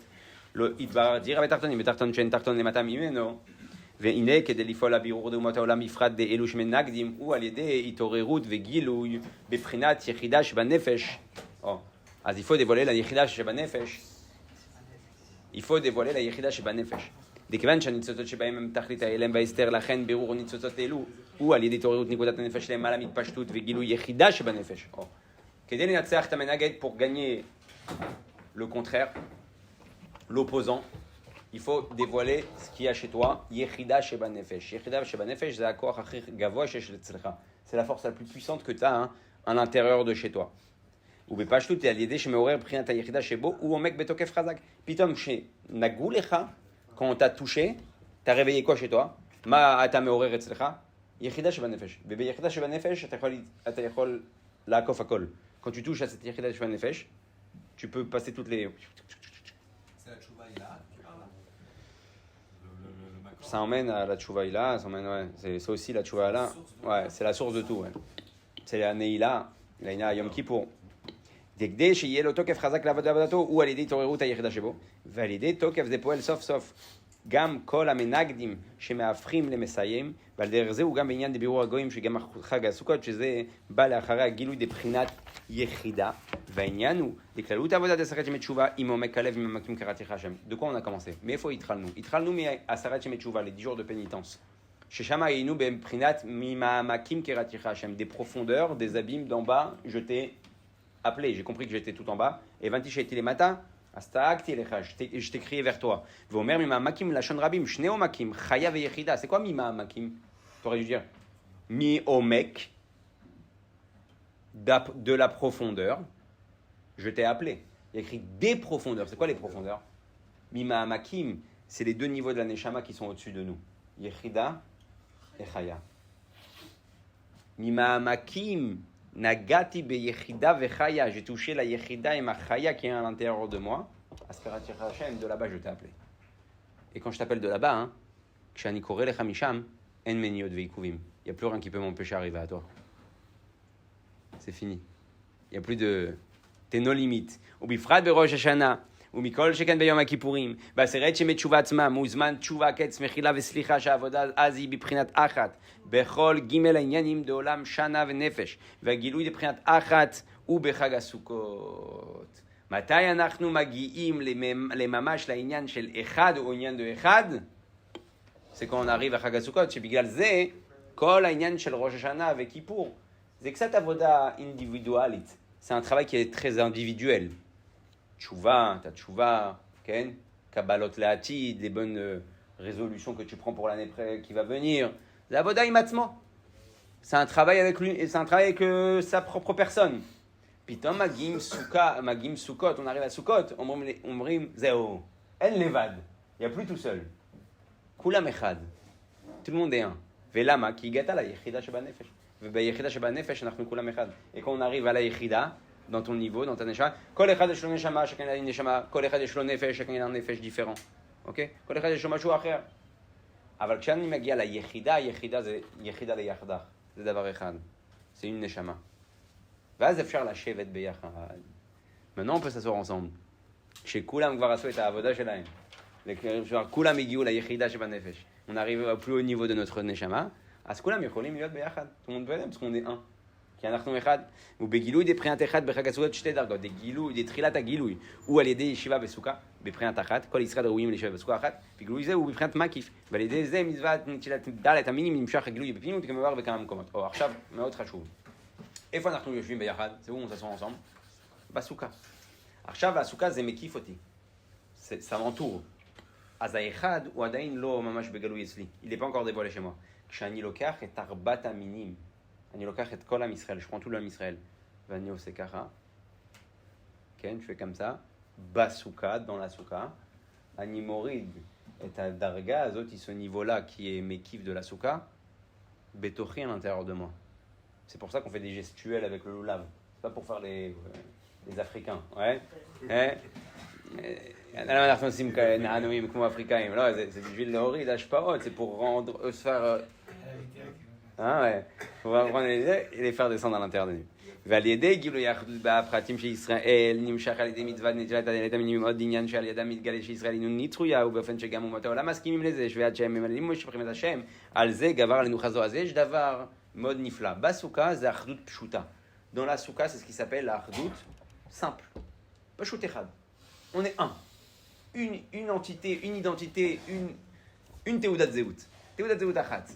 Speaker 1: לא יתברר דירה בתחתונים, בתחתון שאין תחתון למטה ממנו, והנה כדי לפעול לבירור דאומות העולם בפרט דאלו שמנגדים, הוא על ידי התעוררות וגילוי בבחינת יחידה שבנפש. אז il faut dévoiler la יחידה שבנפש. Il faut dévoiler la יחידה שבנפש. דכיוון שהניצוצות שבהם הם תכלית ההלם וההסתר, לכן בירור ניצוצות אלו הוא על ידי התעוררות נקודת הנפש למעלה מתפשטות וגילוי יחידה שבנפש. כדי לנצח את המנגד, pour gagner le contraire, l'opposant, il faut dévoiler ce qu'il y a chez toi, יחידה שבנפש. יחידה שבנפש זה הכוח הכי גבוה שיש אצלך. C'est la force la plus puissante que tu as à l'intérieur de chez toi. ובפשטות על ידי שמעורר בחינת היחידה שבו הוא עומק בתוקף חזק. פתאום כשנגעו לך, quand on t'a touché, t'as réveillé quoi chez toi? מה אתה מעורר אצלך? יחידה שבנפש. וביחידה שבנפש אתה יכול לעקוף הכל. Quand tu touches à cette יחידה שבנפש, tu peux passer toutes les...
Speaker 4: C'est la tchouva ila, tu parles le
Speaker 1: Ça emmène à la tchouva ila, ça emmène, ouais. C'est aussi la tchouva ila. Ouais, c'est la source de tout. Ouais. C'est la neila, la ina Yom Kippour. דגדי שיהיה לו תוקף חזק לעבודתו, הוא על ידי התעוררות היחידה שבו, ועל ידי תוקף זה פועל סוף סוף. גם כל המנגדים שמהפכים למסיים, ועל דרך זה הוא גם בעניין דבירור הגויים, שגם חג הסוכות, שזה בא לאחרי הגילוי דבחינת יחידה. והעניין הוא, לכללות עבודת עשרת ימי תשובה, עם עומק הלב, עם המקים קראתיך השם. De quoi on a commencé? מאיפה התחלנו? התחלנו מעשרת ימי תשובה, les 10 jours de pénitence. ששם היינו בבחינת ממעמקים קראתיך השם, des profondeurs, des abîmes d'en bas, je t'ai appelé, j'ai compris que j'étais tout en bas, הבנתי שהייתי למטה, אז צעקתי לך, je t'ai crié vers toi. ואומר ממעמקים לשון רבים, שני עומקים, חיה ויחידה. C'est quoi ממעמקים? T'aurais dû dire mi-omek, de la profondeur, je t'ai appelé. Il y a écrit des profondeurs. C'est quoi les profondeurs? Mima'amakim, c'est les deux niveaux de la neshama qui sont au-dessus de nous. Yechida et Chaya. Mima'amakim, nagati be yechida ve Chaya. J'ai touché la yechida et ma Chaya qui est à l'intérieur de moi. Asperat Hashem, de là-bas je t'ai appelé. Et quand je t'appelle de là-bas, hein, Kshani koreh lecha misham, en meniot veikuvim. Il n'y a plus rien qui peut m'empêcher d'arriver à toi. C'est fini. Il n'y a plus de... T'es nos limites. ובפרט בראש השנה, ומכל שכן ביום הכיפורים, בעשרת ימי תשובה עצמם, מוזמן תשובה, קץ, מחילה וסליחה, שהעבודה אז היא בבחינת אחת, בכל ג' העניינים דעולם שנה ונפש, והגילוי לבחינת אחת הוא בחג הסוכות. מתי אנחנו מגיעים לממש לעניין של אחד או עניין דו אחד? C'est quand on arrive à חג הסוכות, שבגלל זה כל העניין של ראש השנה וכיפור, זה קצת עבודה אינדיבידואלית. C'est un travail qui est très individuel. Tchouva, ta tchouva, ken, kabbalot le'atid, les bonnes résolutions que tu prends pour l'année qui va venir. C'est avoda imatzmo. C'est un travail avec lui, et c'est un travail avec sa propre personne. Pitom magim sukkot, on arrive à Sukkot, omrim zeo, en levad. Il n'y a plus tout seul. Kulam echad. Tout le monde est un. Velama ki gata la yechida sheba nefesh. וביחידה שבה נפש אנחנו כולם אחד. Et quand on arrive à la יחידה, dans ton niveau, dans ta neshama, כל אחד יש לו נשמה, chacun a une נשמה, כל אחד יש לו נפש, chacun a un נפש différent. אוקיי? כל אחד יש לו משהו אחר. אבל כשאני מגיע ליחידה, יחידה זה יחידה ליחדה. זה דבר אחד. C'est une נשמה. ואז אפשר לשבת ביחד. Maintenant on peut s'asseoir ensemble. כשכולם כבר עשו את העבודה שלהם. כולם הגיעו ליחידה שבנפש. On arrive au plus haut niveau de notre נשמה. אז כולם יכולים להיות ביחד, tout le monde peut parce qu'on est un. כי אנחנו אחד. ובגילוי דבחינת אחד בחג הסוכות שתי דרגות, דתחילת הגילוי, הוא על ידי ישיבה בסוכה, בבחינת אחת, כל ישראל ראויים לישיבה בסוכה אחת, וגילוי זה הוא בבחינת מקיף, ועל ידי זה מצוות נטילת ד' המינים נמשך הגילוי בפנימיות כמובן בכמה מקומות. או עכשיו, מאוד חשוב. איפה אנחנו יושבים ביחד? זה où on s'assoit ensemble? בסוכה. עכשיו הסוכה זה מקיף אותי. ça m'entoure. אז האחד הוא עדיין לא ממש בגלוי אצלי. Il n'est pas encore dévoilé chez moi. כשאני לוקח את ארבעת המינים, אני לוקח את כל עם ישראל, je prends tout l'homme Israël, ואני עושה ככה, כן, je fais comme ça, בסוכה, dans la סוכה, אני מוריד את הדרגה הזאת, ce niveau-là qui est מקיף de la סוכה, בתוכי à l'intérieur de moi. C'est pour ça qu'on fait des gestuels avec le lulav. C'est pas pour faire les Africains, ouais. למה אנחנו עושים נענועים כמו אפריקאים? לא, זה בשביל להוריד השפעות, c'est pour rendre, se faire... Ah ouais, faut prendre les faire descendre à l'intérieur de nous. ועל ידי גילוי האחדות בפרטים של ישראל נמשך על ידי מצוות נטילת הדלת המינים עוד עניין שעל ידם מתגלה שישראל הינו נצרויה ובאופן שגם אומות העולם מסכימים לזה ועד שהם ממלאים ומשבחים את השם על זה גבר עלינו חזו. אז יש דבר מאוד נפלא בסוכה, זה אחדות פשוטה. Dans la souka, c'est ce qui s'appelle l'ahdut simple. פשוט אחד. On est un. Une entité, une identité, une תעודת זהות. תעודת זהות אחת.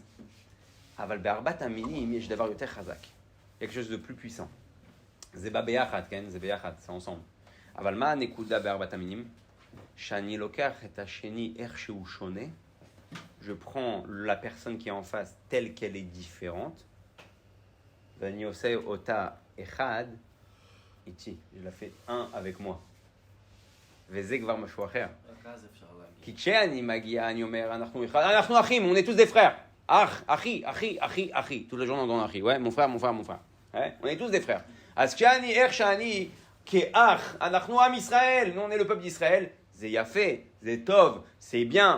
Speaker 1: אבל בארבעת המינים יש דבר יותר חזק. quelque chose de plus puissant. זה בא ביחד, כן? זה ביחד, c'est ensemble. אבל מה הנקודה בארבעת המינים? שאני לוקח את השני איך שהוא שונה, je prends la personne qui est en face telle qu'elle est différente, ואני עושה אותה אחד, איתי, je la fais un avec moi. וזה כבר משהו אחר.
Speaker 4: רק אז אפשר להגיד.
Speaker 1: כי כשאני מגיע, אני אומר, אנחנו אחד, אנחנו אחים, on est tous des frères. אחי, tout le jour on dit אחי, ouais, mon frère. Ouais, on est tous des frères. אז כשאני, איך שאני, כאח, אנחנו עם ישראל, nous on est le peuple d'Israël, זה יפה, זה טוב, c'est bien,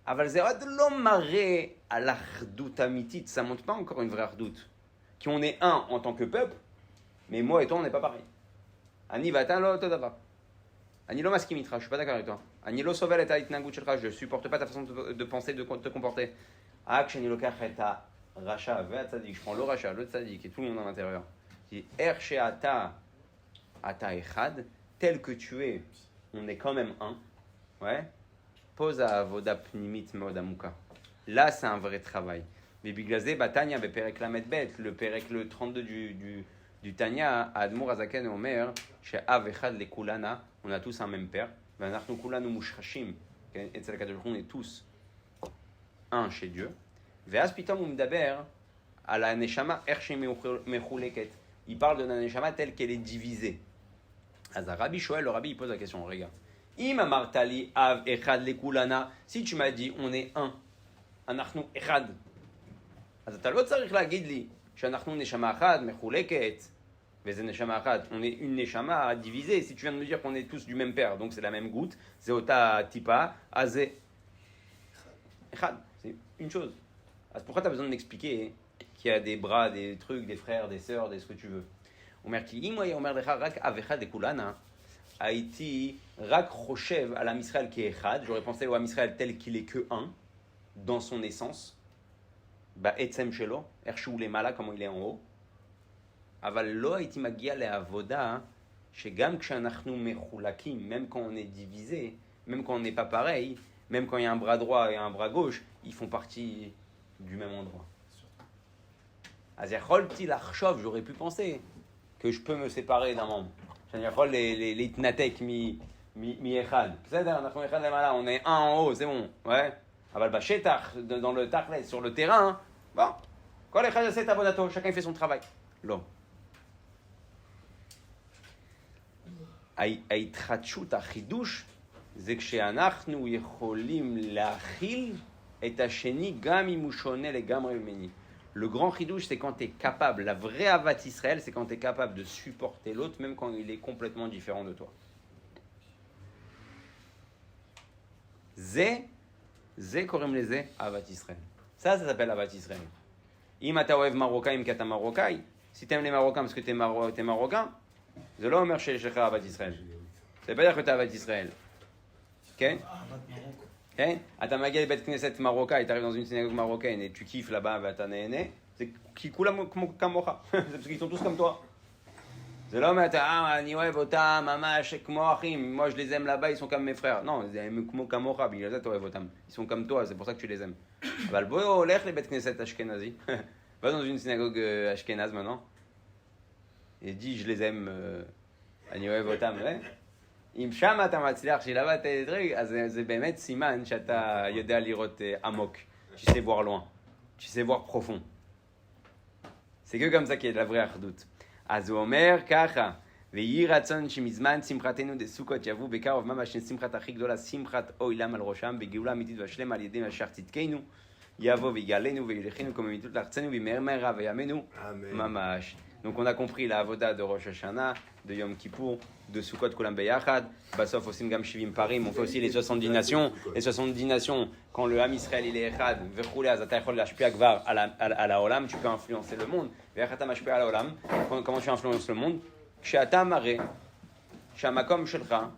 Speaker 1: אבל זה עוד לא מראה על אחדות אמיתית, ça montre pas encore une vraie אחדות. Qu'on est un en tant que peuple, mais moi et toi on n'est pas pareil. אני ואתה לא אותו דבר. אני לא מסכים איתך, je suis pas d'accord avec toi. אני לא סובל את ההתנהגות שלך, je supporte pas ta façon de penser, de te comporter. כשאני לוקח את הרשע והצדיק, je prends le rachat, le tzaddik et tout le monde à l'intérieur. Je dis, איך שאתה אחד, tel que tu es, on est quand même un. Ouais. Pose à avoda pnimit מאוד עמוקה. Là, c'est un vrai travail. ובגלל זה בתניא, בפרק ל"ב, לפרק le 32 du Tanya, האדמו"ר הזקן אומר שאב אחד לכולנה, on a tous un même père, ואנחנו כולנו מושרשים, כן? אצל הקדוש ברוך הוא, on est tous un chez Dieu, ואז פתאום הוא מדבר על הנשמה, איך שהיא מחולקת. Il parle de la neshama telle qu'elle est divisée. אז הרבי שואל, le rabbi il pose la question, regarde. אם אמרת לי אב אחד לכולנה, si tu m'as dit on est un, אנחנו אחד, אז אתה לא צריך להגיד לי שאנחנו נשמה אחת, מחולקת, וזה נשמה אחת. On est une neshama divisée. Si tu viens de me dire qu'on est tous du même père, donc c'est la même goutte, c'est אותה טיפה, אז זה אחד, c'est une chose. אז pourquoi tu as besoin de m'expliquer qu'il y a des bras, des trucs, des frères, des sœurs, des ce que tu veux? אומר כי אם הוא היה אומר לך רק אב אחד לכולנה, הייתי רק חושב על עם ישראל כאחד, j'aurais pensé au עם ישראל tel qu'il est que un, dans son essence, בעצם שלו, איך שהוא למעלה, כמו il est en haut, אבל לא הייתי מגיע לעבודה שגם כשאנחנו מחולקים, même quand on est divisé, même quand on n'est pas pareil, même quand il y a un bras droit et un bras gauche, ils font partie du même endroit. אז יכולתי לחשוב, j'aurais pu penser que je peux me séparer d'un membre. שאני יכול להתנתק מאחד. בסדר, אנחנו אחד למעלה, on est un en haut, c'est bon, ouais. אבל בשטח, dans le tachlis, sur le terrain, bon, כל אחד יעשה את עבודתו, chacun fait son travail. לא. ההתחדשות, החידוש, זה כשאנחנו יכולים להכיל את השני גם אם הוא שונה לגמרי ממני. Le grand chidouche, c'est quand tu es capable, la vraie Avat Israël, c'est quand tu es capable de supporter l'autre, même quand il est complètement différent de toi. זה קוראים לזה אהבת ישראל. Ça s'appelle אהבת ישראל. אם אתה אוהב מרוקאים כי אתה מרוקאי, si t'aimes les Marocains parce que t'es marocain, זה לא אומר שיש לך אהבת ישראל. זה בטח שאתה אהבת ישראל. כן? כן? אתה מגיע לבית כנסת מרוקאי, אתה arrives dans une synagogue marocaine et tu kiffes là-bas ואתה נהנה, זה כי כולם כמוך, זה parce qu'ils sont tous comme toi. זה לא אומר, אני אוהב אותם ממש כמו אחים, moi je les aime là-bas, ils sont comme mes frères. non, הם כמו כמוך, בגלל זה אתה אוהב אותם. ils sont comme toi, c'est pour ça que tu les aimes. אבל בוא הולך לבית כנסת אשכנזי, va dans une synagogue אשכנז maintenant, et dis je les aime, אני אוהב אותם, אם שם אתה מצליח שלבא תדרג, אז זה באמת סימן שאתה יודע לראות עמוק, tu sais voir loin, tu sais voir profond. c'est que comme ça qu'il y a de la vraie אחדות. אז הוא אומר ככה, ויהי רצון שמזמן שמחתנו דסוכות יבוא בקרוב ממש שמחת הכי גדולה, שמחת אוילם על ראשם, בגאולה אמיתית והשלמה על ידי משך צדקנו, יבוא ויגאלנו וילכנו כמו אמיתות לארצנו במהר מהרה וימינו ממש. Donc on a compris la avoda de Rosh Hashanah, de Yom Kippour, de Sukkot Kulam Beyachad. Basof osim gam shivim parim, on fait aussi les 70 nations. Les 70 nations, quand le Ham Israël il est echad, vechoulé azata yachol lashpia gvar à la olam, tu peux influencer le monde. Ve'achata mashpia à la olam, comment tu influences le monde? Kshe'ata mare, shamakom shelcha,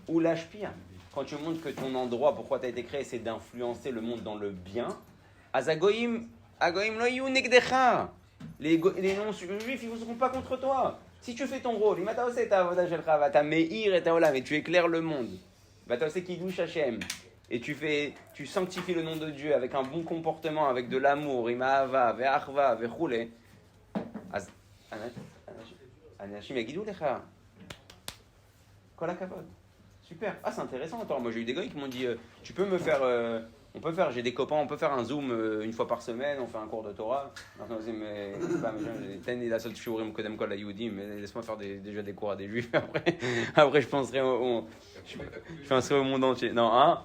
Speaker 1: ou lashpia. Quand tu montres que ton endroit, pourquoi tu as été créé, c'est d'influencer le monde dans le bien. Azagoim lo yu negdecha. Les non-juifs, ils ne seront pas contre toi. Si tu fais ton rôle, et tu éclaires le monde, et tu sanctifies le nom de Dieu avec un bon comportement, avec de l'amour, super. Ah, c'est intéressant. Attends, moi j'ai eu des gars qui m'ont dit tu peux me faire. On peut faire, j'ai des copains, on peut faire un Zoom une fois par semaine, on fait un cours de Torah. Maintenant, mais la seule shiurim kodem kol Yehudi, mais laisse-moi faire déjà des cours à des juifs. Après je penserai au monde entier. Non, hein?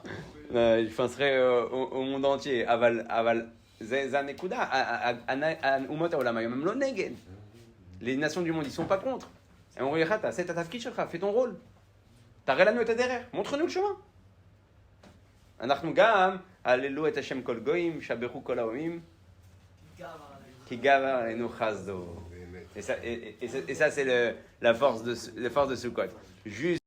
Speaker 1: Je penserai au monde entier. Aval, zanekuda, umot haolam hayom lo neged. Les nations du monde, ils sont pas contre. Et on regarde, c'est ta tafkid shelcha, fais ton rôle. T'arrêtes la nuit derrière, montre-nous le chemin. אנחנו גם, הללו את השם כל גויים, שבחו כל העמים, כי גבר עלינו חסדו. Et ça, c'est la force de Sukkot. Juste